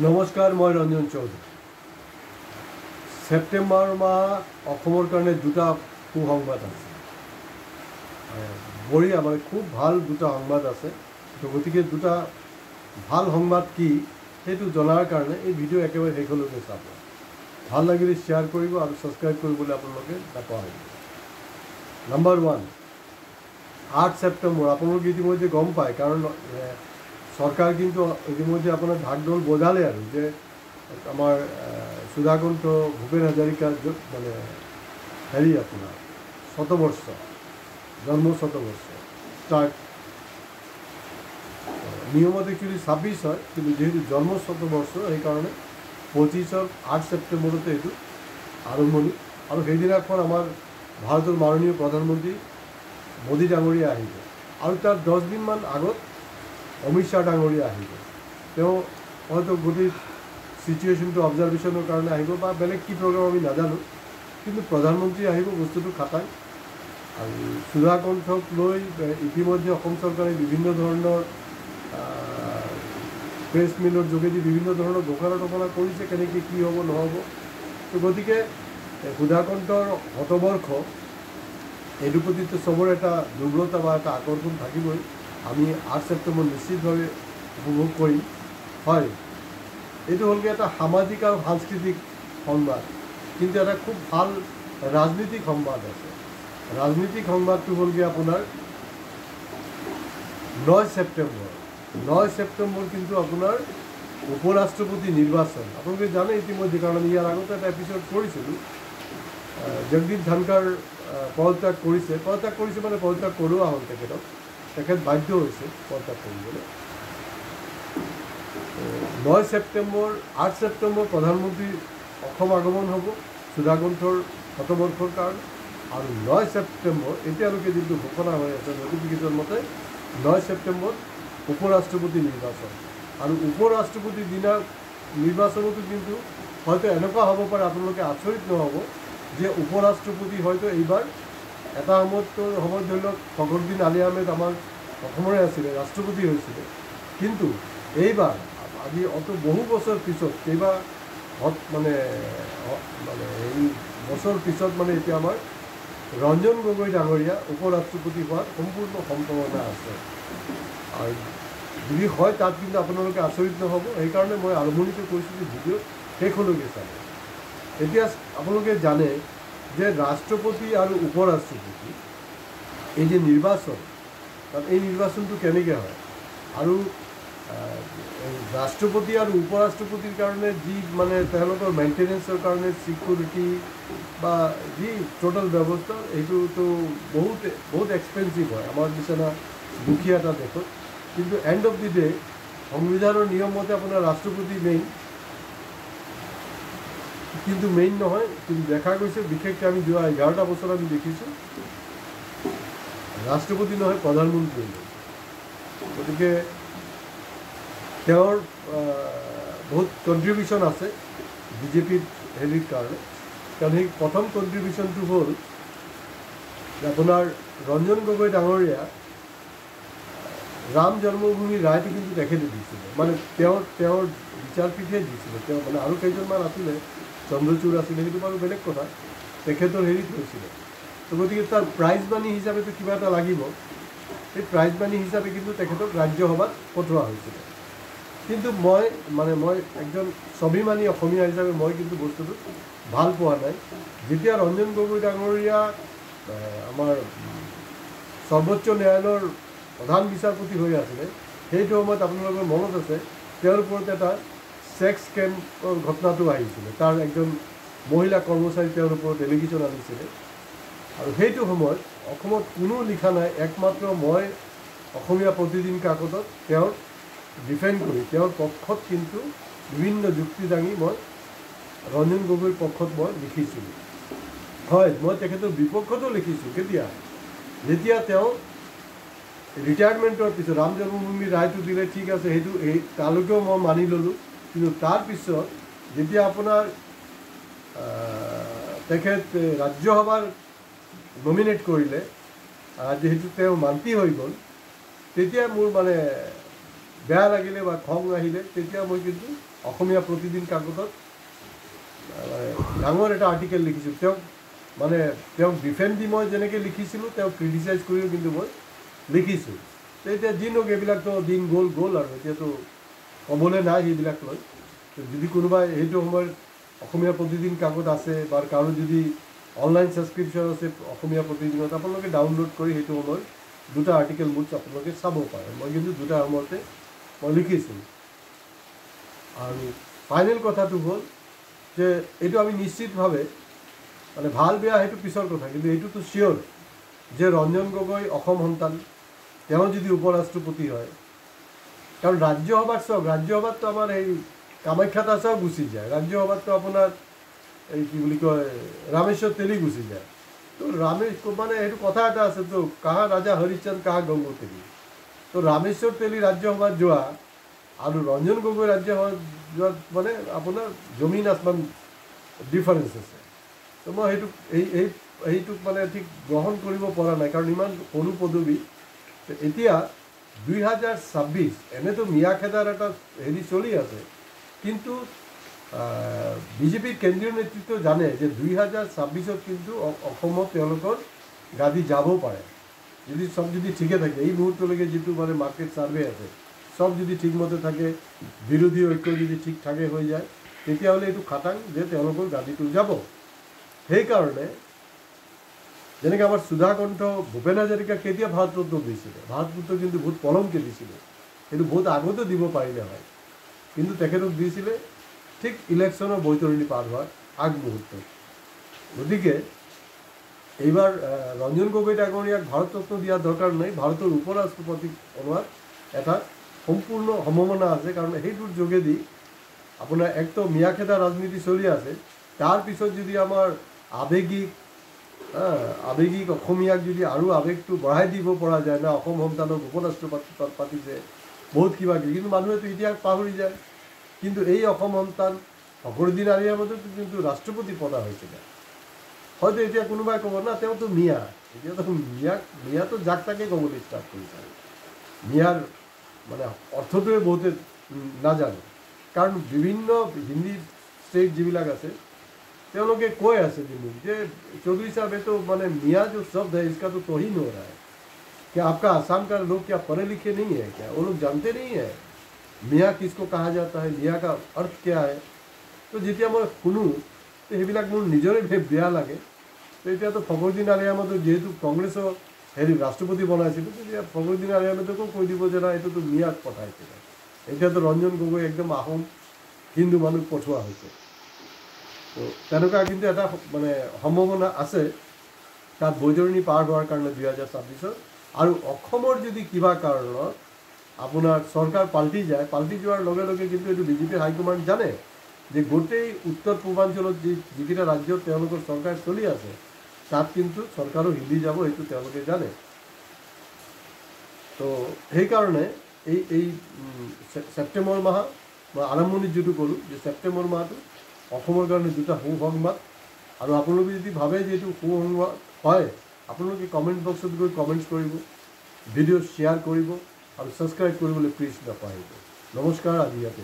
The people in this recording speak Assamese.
নমস্কাৰ, মই ৰঞ্জন চৌধুৰী। ছেপ্টেম্বৰ মাহ অসমৰ কাৰণে দুটা সুসংবাদ আছে। বঢ়িয়া, মানে খুব ভাল দুটা সংবাদ আছে। তো গতিকে দুটা ভাল সংবাদ কি সেইটো জনাৰ কাৰণে এই ভিডিঅ' একেবাৰে শেষলৈকে চাব। ভাল লাগিলে শ্বেয়াৰ কৰিব আৰু ছাবস্ক্ৰাইব কৰিবলৈ আপোনালোকে নাপাহৰিব। নাম্বাৰ 1, 8 ছেপ্টেম্বৰ। আপোনালোকে ইতিমধ্যে গম পায়, কাৰণ চৰকাৰ কিন্তু ইতিমধ্যে আপোনাৰ ঢাকঢোল বজালে আৰু যে আমাৰ সুধাকণ্ঠ ভূপেন হাজৰিকাৰ মানে হেৰি আপোনাৰ শতবৰ্ষ, জন্ম শতবৰ্ষ ষ্টাৰ্ট। নিয়মত একচুৱেলি 26 হয়, কিন্তু যেহেতু জন্ম শতবৰ্ষ সেইকাৰণে 8 ছেপ্টেম্বৰতে এইটো আৰম্ভণি। আৰু সেইদিনাখন আমাৰ ভাৰতৰ মাননীয় প্ৰধানমন্ত্ৰী মোদী ডাঙৰীয়া আহিব, আৰু তাৰ 10 দিনমান আগত অমিত শ্বাহ ডাঙৰীয়া আহিব। তেওঁ হয়তো গোটেই চিটুৱেশ্যনটো অবজাৰ্ভেশ্যনৰ কাৰণে আহিব বা বেলেগ কি প্ৰগ্ৰাম আমি নাজানো, কিন্তু প্ৰধানমন্ত্ৰী আহিব, বস্তুটো খাটাই। আৰু সুধাকণ্ঠক লৈ ইতিমধ্যে অসম চৰকাৰে বিভিন্ন ধৰণৰ প্ৰেছ মিলৰ যোগেদি বিভিন্ন ধৰণৰ ঘোষণা টঘোষণা কৰিছে, কেনেকৈ কি হ'ব নহ'ব। তো গতিকে সুধাকণ্ঠৰ শতবৰ্ষ এইটোৰ প্ৰতিতো চবৰে এটা দুৰ্বলতা বা এটা আকৰ্ষণ থাকিবই। আমি 8 ছেপ্টেম্বৰ নিশ্চিতভাৱে উপভোগ কৰিম। হয়, এইটো হ'লগৈ এটা সামাজিক আৰু সাংস্কৃতিক সংবাদ, কিন্তু এটা খুব ভাল ৰাজনীতিক সংবাদ আছে। ৰাজনীতিক সংবাদটো হ'লগৈ আপোনাৰ 9 ছেপ্টেম্বৰ। 9 ছেপ্টেম্বৰ কিন্তু আপোনাৰ উপ ৰাষ্ট্ৰপতি নিৰ্বাচন। আপোনালোকে জানে ইতিমধ্যে, কাৰণ আমি ইয়াৰ আগতে এটা এপিছ'ড কৰিছিলোঁ। জগদীপ ধনখড় পদত্যাগ কৰিছে মানে পদত্যাগ কৰোৱা হ'ল তেখেতক। তেখেত বাধ্য হৈছে পদত্যাগ কৰিবলৈ। 9 ছেপ্টেম্বৰ, 8 ছেপ্টেম্বৰ প্ৰধানমন্ত্ৰী অসম আগমন হ'ব সুধাকণ্ঠৰ শতবৰ্ষৰ কাৰণে। আৰু 9 ছেপ্টেম্বৰ এতিয়ালৈকে যিটো ঘোষণা হৈ আছে নটিফিকেশ্যন মতে, 9 ছেপ্টেম্বৰ উপ ৰাষ্ট্ৰপতি নিৰ্বাচন। আৰু উপ ৰাষ্ট্ৰপতিৰ দিনা নিৰ্বাচনতো কিন্তু হয়তো এনেকুৱা হ'ব পাৰে, আপোনালোকে আচৰিত নহ'ব যে উপ ৰাষ্ট্ৰপতি হয়তো এইবাৰ এটা সময়ত ধৰি লওক ফখৰুদ্দিন আলি আহমেদ আমাৰ অসমৰে আছিলে, ৰাষ্ট্ৰপতি হৈছিলে, কিন্তু এইবাৰ আজি বহু বছৰ পিছত, মানে এই বছৰ পিছত মানে এতিয়া আমাৰ ৰঞ্জন গগৈ ডাঙৰীয়া উপ ৰাষ্ট্ৰপতি হোৱাৰ সম্পূৰ্ণ সম্ভাৱনা আছে। আৰু যদি হয় তাত কিন্তু আপোনালোকে আচৰিত নহ'ব। সেইকাৰণে মই আৰম্ভণিতে কৈছোঁ যে ভিডিঅ' শেষলৈকে চাব। এতিয়া আপোনালোকে জানে যে ৰাষ্ট্ৰপতি আৰু উপ ৰাষ্ট্ৰপতি এই যে নিৰ্বাচন, তাত এই নিৰ্বাচনটো কেনেকৈ হয়, আৰু ৰাষ্ট্ৰপতি আৰু উপ ৰাষ্ট্ৰপতিৰ কাৰণে যি মানে তেওঁলোকৰ মেইনটেনেঞ্চৰ কাৰণে ছিকিউৰিটি বা যি টোটেল ব্যৱস্থা, এইটোতো বহুত এক্সপেঞ্চিভ হয় আমাৰ নিচিনা দুখীয়া এটা দেশত। কিন্তু এণ্ড অফ দি ডে সংবিধানৰ নিয়ম মতে আপোনাৰ ৰাষ্ট্ৰপতি মেইন, কিন্তু মেইন নহয়। কিন্তু দেখা গৈছে বিশেষকৈ আমি যোৱা 11টা বছৰ আমি দেখিছোঁ ৰাষ্ট্ৰপতি নহয় প্ৰধানমন্ত্ৰী। গতিকে তেওঁৰ বহুত কণ্ট্ৰিবিউশ্যন আছে বিজেপিৰ হেৰিৰ কাৰণে। কাৰণ সেই প্ৰথম কণ্ট্ৰিবিউশ্যনটো হ'ল যে আপোনাৰ ৰঞ্জন গগৈ ডাঙৰীয়া ৰাম জন্মভূমি ৰায়টো কিন্তু তেখেতে দিছিলে, মানে তেওঁৰ বিচাৰপীঠে দিছিলে। তেওঁ মানে আৰু কেইজনমান আছিলে, চন্দ্ৰচূড় আছিলে, সেইটো বাৰু বেলেগ কথা, তেখেতৰ হেৰিত হৈছিলে। তো গতিকে তাৰ প্ৰাইজ মানি হিচাপেতো কিবা এটা লাগিব। সেই প্ৰাইজ মানি হিচাপে কিন্তু তেখেতক ৰাজ্যসভাত পঠোৱা হৈছিলে। কিন্তু মই একজন স্বাভিমানী অসমীয়া হিচাপে মই কিন্তু বস্তুটো ভাল পোৱা নাই। যেতিয়া ৰঞ্জন গগৈ ডাঙৰীয়া আমাৰ সৰ্বোচ্চ ন্যায়ালয়ৰ প্ৰধান বিচাৰপতি হৈ আছিলে, সেইটো সময়ত আপোনালোকৰ মনত আছে তেওঁৰ ওপৰত এটা ছেক্স স্কেমৰ ঘটনাটো আহিছিলে। তাৰ একজন মহিলা কৰ্মচাৰী তেওঁৰ ওপৰত এলিগেশ্যন আনিছিলে। আৰু সেইটো সময়ত অসমত কোনো লিখা নাই, একমাত্ৰ মই অসমীয়া প্ৰতিদিন কাকতত তেওঁৰ ডিফেণ্ড কৰি তেওঁৰ পক্ষত কিন্তু বিভিন্ন যুক্তি দাঙি মই ৰঞ্জন গগৈৰ পক্ষত মই লিখিছিলোঁ। হয়, মই তেখেতৰ বিপক্ষতো লিখিছোঁ। যেতিয়া তেওঁ ৰিটায়াৰমেণ্টৰ পিছত ৰাম জন্মভূমি ৰায়টো দিলে, ঠিক আছে, সেইটো তালৈকেও মই মানি ল'লোঁ। কিন্তু তাৰপিছত যেতিয়া আপোনাৰ তেখেত ৰাজ্যসভাৰ নমিনেট কৰিলে, যিহেতু তেওঁ মান্তি হৈ গ'ল, তেতিয়া মোৰ মানে বেয়া লাগিলে বা খং আহিলে তেতিয়া মই কিন্তু অসমীয়া প্ৰতিদিন কাকতত ডাঙৰ এটা আৰ্টিকেল লিখিছোঁ। তেওঁক ডিফেণ্ড দি মই যেনেকৈ লিখিছিলোঁ তেওঁক ক্ৰিটিচাইজ কৰিও কিন্তু মই লিখিছোঁ। এতিয়া যি নহওক এইবিলাকতো দিন গ'ল আৰু এতিয়াতো ক'বলৈ নাই সেইবিলাক লৈ। যদি কোনোবাই সেইটো সময়ত অসমীয়া প্ৰতিদিন কাকত আছে বা কাৰো যদি অনলাইন ছাবস্ক্ৰিপশ্যন আছে অসমীয়া প্ৰতিদিনত, আপোনালোকে ডাউনলোড কৰি সেইটো সময়ত দুটা আৰ্টিকেল মোৰ আপোনালোকে চাব পাৰে। মই কিন্তু দুটা সময়তে মই লিখিছোঁ। আৰু ফাইনেল কথাটো হ'ল যে এইটো আমি নিশ্চিতভাৱে মানে ভাল বেয়া সেইটো পিছৰ কথা, কিন্তু এইটোতো চিয়'ৰ যে ৰঞ্জন গগৈ অসম সন্তান, তেওঁ যদি উপ ৰাষ্ট্ৰপতি হয়, কাৰণ ৰাজ্যসভাত চাওক, ৰাজ্যসভাততো আমাৰ এই কামাখ্যা দাসও গুচি যায়, ৰাজ্যসভাততো আপোনাৰ এই কি বুলি কয় ৰামেশ্বৰ তেলী গুচি যায়। তো মানে সেইটো কথা এটা আছে, তো কাহা ৰাজা হৰিশ্চন্দ্ৰ কাহা গংগা তেলী। তো ৰামেশ্বৰ তেলী ৰাজ্যসভাত যোৱা আৰু ৰঞ্জন গগৈ ৰাজ্যসভাত যোৱাত মানে আপোনাৰ জমিন আসমান ডিফাৰেঞ্চ আছে। তো মই সেইটোক মানে ঠিক গ্ৰহণ কৰিব পৰা নাই, কাৰণ ইমান সৰু পদবী। এতিয়া 2026 এনেতো মিয়া খেদাৰ এটা হেৰি চলি আছে, কিন্তু বিজেপিৰ কেন্দ্ৰীয় নেতৃত্ব জানে যে 2026 কিন্তু অসমত তেওঁলোকৰ গাদী যাব পাৰে, যদি চব যদি ঠিকে থাকে। এই মুহূৰ্তলৈকে যিটো মানে মাৰ্কেট ছাৰ্ভে আছে, চব যদি ঠিকমতে থাকে, বিৰোধী ঐক্য যদি ঠিক ঠাকে হৈ যায়, তেতিয়াহ'লে এইটো খাটাং যে তেওঁলোকৰ গাদীটো যাব। সেইকাৰণে যেনেকৈ আমাৰ সুধাকণ্ঠ ভূপেন হাজৰিকা কেতিয়া ভাৰতৰত্ন দিছিলে, ভাৰতৰত্ন কিন্তু বহুত পলমকৈ দিছিলে, সেইটো বহুত আগতে দিব পাৰিলে হয়, কিন্তু তেখেতক দিছিলে ঠিক ইলেকশ্যনৰ বৈতৰণি পাৰ হোৱাৰ আগমুহূৰ্তত। গতিকে এইবাৰ ৰঞ্জন গগৈ ডাঙৰীয়াক ভাৰতৰত্ন দিয়াৰ দৰকাৰ নাই, ভাৰতৰ উপ ৰাষ্ট্ৰপতি বনোৱাৰ এটা সম্পূৰ্ণ সম্ভাৱনা আছে। কাৰণ সেইটোৰ যোগেদি আপোনাৰ একতো মিয়াখেদা ৰাজনীতি চলি আছে, তাৰপিছত যদি আমাৰ আৱেগিক অসমীয়াক যদি আৰু আৱেগটো বঢ়াই দিব পৰা যায় না, অসম সন্তানক উপ ৰাষ্ট্ৰপতি পাতিছে বহুত কিবা কিবি, কিন্তু মানুহেতো ইতিহাস পাহৰি যায়। কিন্তু এই অসম সন্তান ফখৰুদ্দিন আলি আহমেদতো কিন্তু ৰাষ্ট্ৰপতি পতা হৈছিলে। হয়তো এতিয়া কোনোবাই ক'ব না তেওঁতো মিয়া, এতিয়াতো মিয়াটো যাক তাকে ক'বলৈ ষ্টাৰ্ট কৰিছে। মিয়াৰ মানে অৰ্থটোৱে বহুতে নাজানে, কাৰণ বিভিন্ন হিন্দী ষ্টেট যিবিলাক আছে তেওঁলোকে কৈ আছে যে चौधरी साहब ये तो मैंने मियाँ जो शब्द है इसका तो तौहीन हो रहा है। क्या आपका आसाम का लोग क्या पढ़े लिखे नहीं है क्या? वो लोग जानते नहीं है मियाँ किसको कहा जाता है, मियाँ का अर्थ क्या है। तो যেতিয়া মই শুনো তো সেইবিলাক মোৰ নিজৰে বেয়া লাগে। তো এতিয়াতো ফখৰুদ্দিন আলি আহমেদক যেহেতু কংগ্ৰেছৰ ৰাষ্ট্ৰপতি বনাইছিল, তেতিয়া ফখৰুদ্দিন আলি আহমেদকো কৈ দিব যে না এইটোতো মিয়াক পঠাইছিলে। এতিয়াতো ৰঞ্জন গগৈ একদম আহোম হিন্দু মানুহ পঠোৱা হৈছে। তো তেনেকুৱা কিন্তু এটা মানে সম্ভাৱনা আছে তাত বৈতৰণি পাৰ হোৱাৰ কাৰণে 2026। আৰু অসমৰ যদি কিবা কাৰণত আপোনাৰ চৰকাৰ পাল্টি যায়, পাল্টি যোৱাৰ লগে লগে কিন্তু এইটো বিজেপি হাইকমাণ্ড জানে যে গোটেই উত্তৰ পূৰ্বাঞ্চলত যিকেইটা ৰাজ্যত তেওঁলোকৰ চৰকাৰ চলি আছে তাত কিন্তু চৰকাৰো হিলি যাব, সেইটো তেওঁলোকে জানে। তো সেইকাৰণে এই ছেপ্টেম্বৰ মাহ মই আৰম্ভণিত যিটো ক'লোঁ যে ছেপ্টেম্বৰ মাহটো অসমৰ কাৰণে দুটা সুসংবাদ। আৰু আপোনালোকে যদি ভাবে যে এইটো সুসংবাদ হয়, আপোনালোকে কমেণ্ট বক্সত গৈ কমেণ্টছ কৰিব, ভিডিঅ' শ্বেয়াৰ কৰিব আৰু ছাবস্ক্ৰাইব কৰিবলৈ প্লিজ নাপাহৰিব। নমস্কাৰ, আজি ইয়াতে।